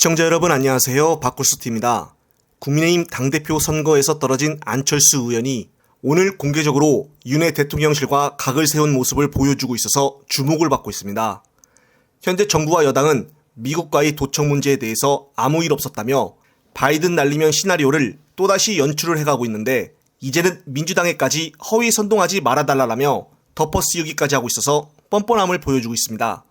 시청자 여러분 안녕하세요. 박굴수TV입니다. 국민의힘 당대표 선거에서 떨어진 안철수 의원이 오늘 공개적으로 윤핵 대통령실과 각을 세운 모습을 보여주고 있어서 주목을 받고 있습니다. 현재 정부와 여당은 미국과의 도청 문제에 대해서 아무 일 없었다며 바이든 날리면 시나리오를 또다시 연출을 해가고 있는데 이제는 민주당에까지 허위 선동하지 말아달라라며 덮어 씌우기까지 하고 있어서 뻔뻔함을 보여주고 있습니다.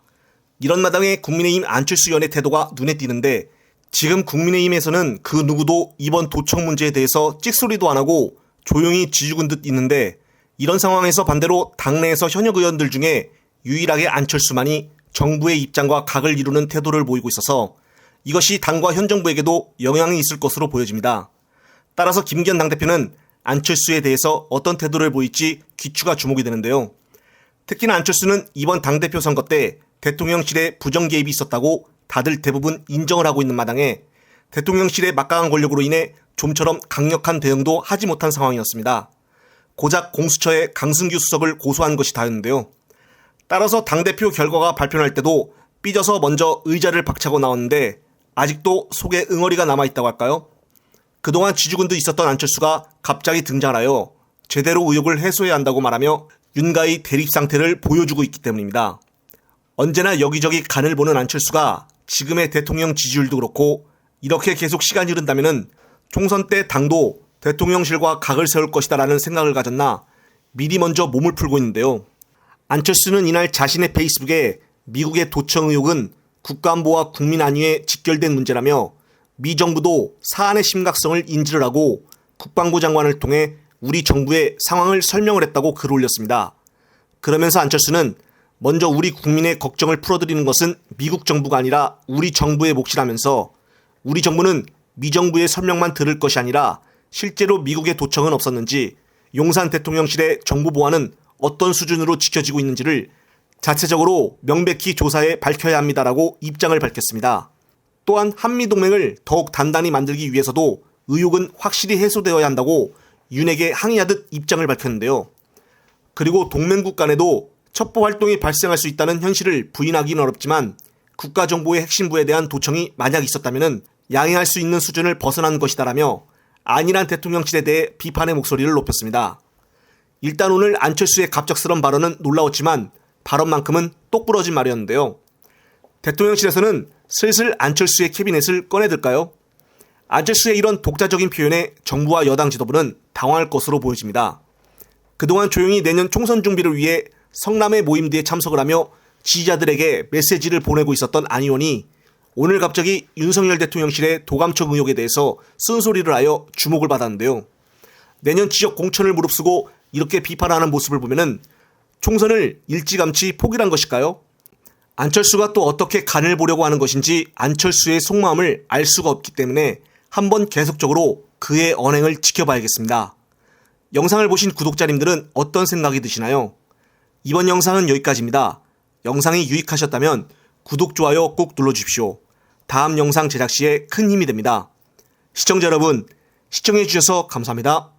이런 마당에 국민의힘 안철수 의원의 태도가 눈에 띄는데 지금 국민의힘에서는 그 누구도 이번 도청 문제에 대해서 찍소리도 안 하고 조용히 지죽은 듯 있는데 이런 상황에서 반대로 당내에서 현역 의원들 중에 유일하게 안철수만이 정부의 입장과 각을 이루는 태도를 보이고 있어서 이것이 당과 현 정부에게도 영향이 있을 것으로 보여집니다. 따라서 김기현 당대표는 안철수에 대해서 어떤 태도를 보일지 귀추가 주목이 되는데요. 특히나 안철수는 이번 당대표 선거 때 대통령실에 부정 개입이 있었다고 다들 대부분 인정을 하고 있는 마당에 대통령실의 막강한 권력으로 인해 좀처럼 강력한 대응도 하지 못한 상황이었습니다. 고작 공수처에 강승규 수석을 고소한 것이 다였는데요. 따라서 당대표 결과가 발표날 때도 삐져서 먼저 의자를 박차고 나왔는데 아직도 속에 응어리가 남아있다고 할까요? 그동안 지죽은 듯 있었던 안철수가 갑자기 등장하여 제대로 의혹을 해소해야 한다고 말하며 윤과의 대립 상태를 보여주고 있기 때문입니다. 언제나 여기저기 간을 보는 안철수가 지금의 대통령 지지율도 그렇고 이렇게 계속 시간이 흐른다면 총선 때 당도 대통령실과 각을 세울 것이다라는 생각을 가졌나 미리 먼저 몸을 풀고 있는데요. 안철수는 이날 자신의 페이스북에 미국의 도청 의혹은 국가안보와 국민 안위에 직결된 문제라며 미 정부도 사안의 심각성을 인지를 하고 국방부 장관을 통해 우리 정부의 상황을 설명을 했다고 글을 올렸습니다. 그러면서 안철수는 먼저 우리 국민의 걱정을 풀어드리는 것은 미국 정부가 아니라 우리 정부의 몫이라면서 우리 정부는 미 정부의 설명만 들을 것이 아니라 실제로 미국의 도청은 없었는지 용산 대통령실의 정부 보안은 어떤 수준으로 지켜지고 있는지를 자체적으로 명백히 조사해 밝혀야 합니다라고 입장을 밝혔습니다. 또한 한미동맹을 더욱 단단히 만들기 위해서도 의혹은 확실히 해소되어야 한다고 윤핵에 항의하듯 입장을 밝혔는데요. 그리고 동맹국 간에도 첩보 활동이 발생할 수 있다는 현실을 부인하기는 어렵지만 국가정보의 핵심부에 대한 도청이 만약 있었다면 양해할 수 있는 수준을 벗어난 것이다라며 안일한 대통령실에 대해 비판의 목소리를 높였습니다. 일단 오늘 안철수의 갑작스러운 발언은 놀라웠지만 발언만큼은 똑부러진 말이었는데요. 대통령실에서는 슬슬 안철수의 캐비넷을 꺼내들까요? 안철수의 이런 독자적인 표현에 정부와 여당 지도부는 당황할 것으로 보여집니다. 그동안 조용히 내년 총선 준비를 위해 성남의 모임들에 참석을 하며 지지자들에게 메시지를 보내고 있었던 안 의원이 오늘 갑자기 윤석열 대통령실의 도감청 의혹에 대해서 쓴소리를 하여 주목을 받았는데요. 내년 지역 공천을 무릅쓰고 이렇게 비판하는 모습을 보면은 총선을 일찌감치 포기한 것일까요? 안철수가 또 어떻게 간을 보려고 하는 것인지 안철수의 속마음을 알 수가 없기 때문에 한번 계속적으로 그의 언행을 지켜봐야겠습니다. 영상을 보신 구독자님들은 어떤 생각이 드시나요? 이번 영상은 여기까지입니다. 영상이 유익하셨다면 구독, 좋아요 꼭 눌러주십시오. 다음 영상 제작 시에 큰 힘이 됩니다. 시청자 여러분, 시청해주셔서 감사합니다.